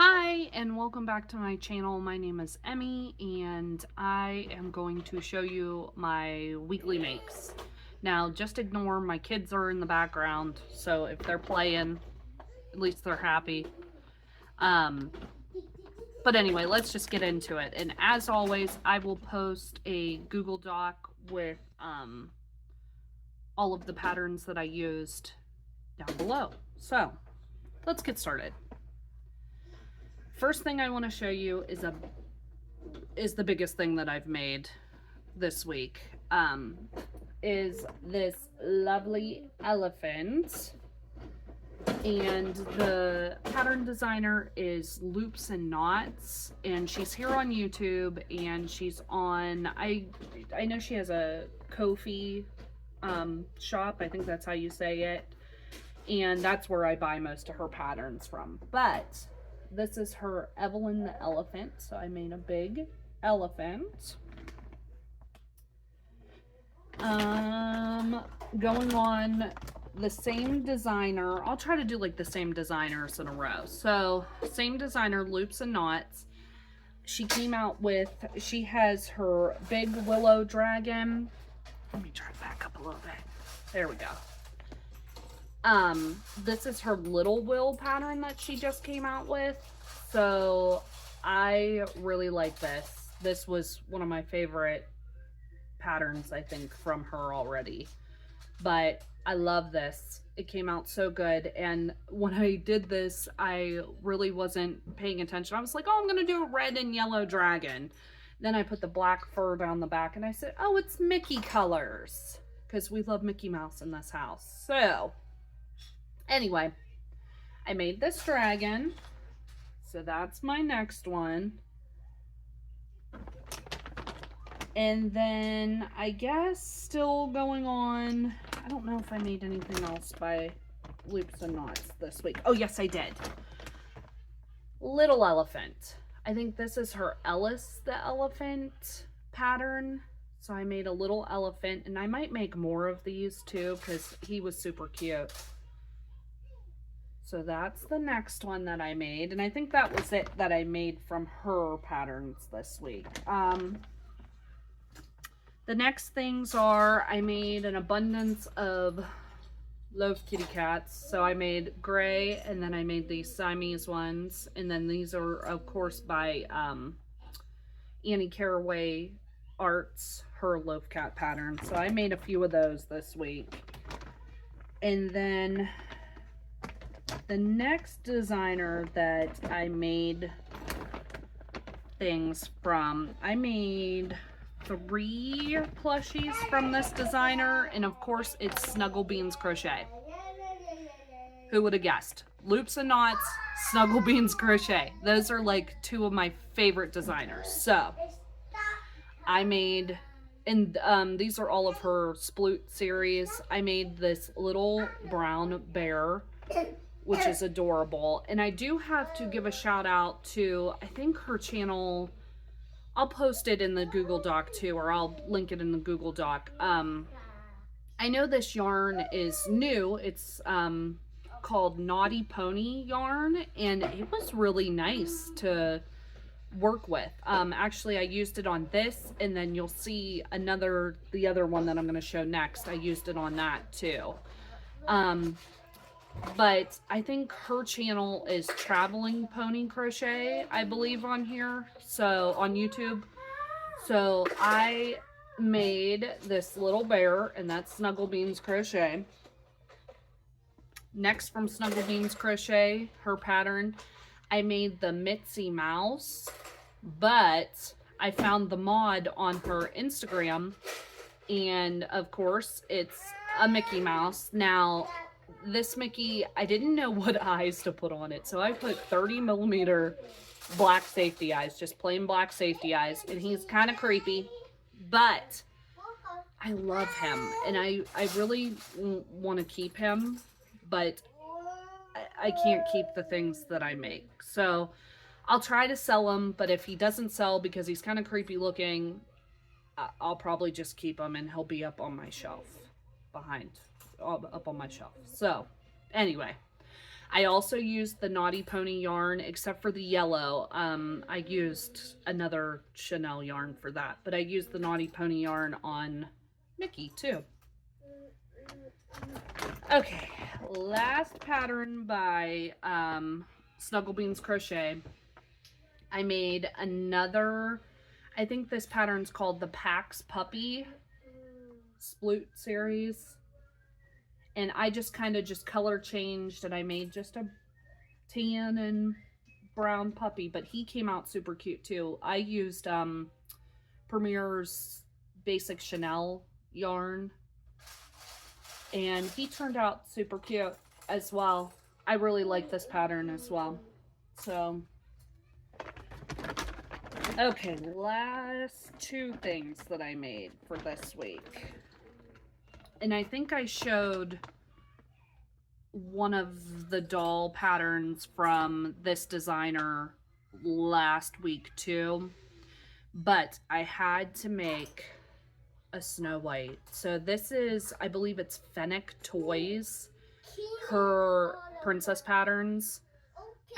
Hi and welcome back to my channel. My name is Emmy and I am going to show you my weekly makes. Now just ignore my kids are in the background, so if they're playing, at least they're happy. But anyway, let's just get into it. And as always, I will post a Google Doc with all of the patterns that I used down below. So let's get started. First thing I want to show you is the biggest thing that I've made this week. Is this lovely elephant, and the pattern designer is Loops and Knots, and she's here on YouTube, and she's on I know she has a Ko-fi shop. I think that's how you say it, and that's where I buy most of her patterns from. But this is her Evelyn the elephant. So I made a big elephant. Going on the same designer. I'll try to do like the same designers in a row. So same designer, Loops and Knots. She came out with, she has her big willow dragon. Let me try to back up a little bit. There we go. This is her little will pattern that she just came out with. So I really like this. This was one of my favorite patterns, I think, from her already. But I love this. It came out so good. And when I did this, I really wasn't paying attention. I was like, oh, I'm going to do a red and yellow dragon. Then I put the black fur down the back and I said, oh, it's Mickey colors, because we love Mickey Mouse in this house. So anyway, I made this dragon. So that's my next one. And then I guess still going on, I don't know if I made anything else by Loops and Knots this week. Oh yes, I did. Little elephant. I think this is her Ellis the elephant pattern. So I made a little elephant, and I might make more of these too because he was super cute. So that's the next one that I made, and I think that was it that I made from her patterns this week. The next things are, I made an abundance of loaf kitty cats. So I made gray, and then I made these Siamese ones, and then these are of course by Annie Caraway Arts, her loaf cat pattern. So I made a few of those this week. And then the next designer that I made things from, I made 3 plushies from this designer, and of course it's Snuggle Beans Crochet. Who would have guessed? Loops and Knots, Snuggle Beans Crochet. Those are like 2 of my favorite designers. So I made, and these are all of her Sploot series. I made this little brown bear, which is adorable. And I do have to give a shout out to, I think her channel, I'll post it in the Google Doc too, or I'll link it in the Google Doc. I know this yarn is new. It's called Naughty Pony yarn, and it was really nice to work with. Actually, I used it on this, and then you'll see the other one that I'm going to show next. I used it on that too. But I think her channel is Traveling Pony Crochet, I believe, on here. So on YouTube. So I made this little bear, and that's Snuggle Beans Crochet. Next from Snuggle Beans Crochet, her pattern, I made the Mitzi Mouse, but I found the mod on her Instagram, and of course it's a Mickey Mouse. Now this Mickey, I didn't know what eyes to put on it, so I put 30mm black safety eyes, just plain black safety eyes, and he's kind of creepy, but I love him, and I really want to keep him, but I can't keep the things that I make. So I'll try to sell him, but if he doesn't sell because he's kind of creepy looking, I'll probably just keep him, and he'll be up on my shelf up on my shelf. So anyway, I also used the Naughty Pony yarn, except for the yellow. I used another Chanel yarn for that, but I used the Naughty Pony yarn on Mickey too. Okay, last pattern by Snuggle Beans Crochet. I made another, I think this pattern's called the Pax Puppy Sploot series. And I just kind of just color changed, and I made just a tan and brown puppy, but he came out super cute too. I used Premier's basic Chanel yarn, and he turned out super cute as well. I really like this pattern as well. So, okay, last two things that I made for this week. And I think I showed one of the doll patterns from this designer last week too. But I had to make a Snow White. So this is, I believe it's Fennec Toys, her princess patterns.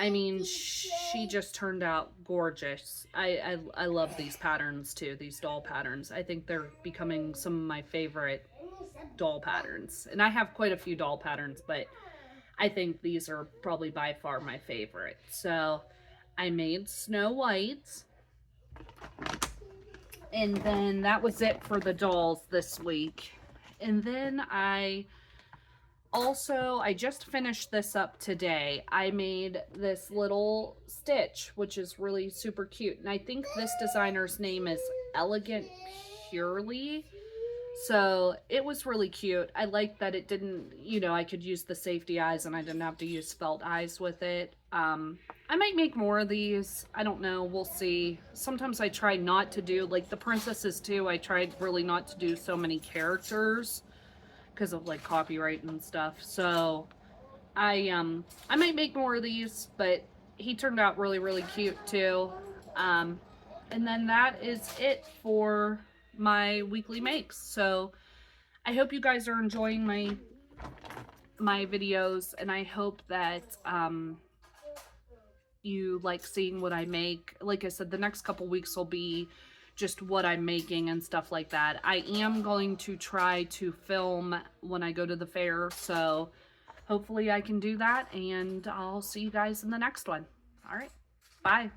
I mean, she just turned out gorgeous. I love these patterns too, these doll patterns. I think they're becoming some of my favorite doll patterns. And I have quite a few doll patterns, but I think these are probably by far my favorite. So I made Snow White. And then that was it for the dolls this week. And then I just finished this up today. I made this little stitch, which is really super cute. And I think this designer's name is Elegant Purely. So it was really cute. I liked that it didn't, you know, I could use the safety eyes and I didn't have to use felt eyes with it. I might make more of these. I don't know. We'll see. Sometimes I try not to do, like the princesses too, I tried really not to do so many characters because of like copyright and stuff. So I might make more of these, but he turned out really, really cute too. And then that is it for my weekly makes. So I hope you guys are enjoying my videos, and I hope that you like seeing what I make. Like I said, the next couple weeks will be just what I'm making and stuff like that. I am going to try to film when I go to the fair, so hopefully I can do that, and I'll see you guys in the next one. All right, bye.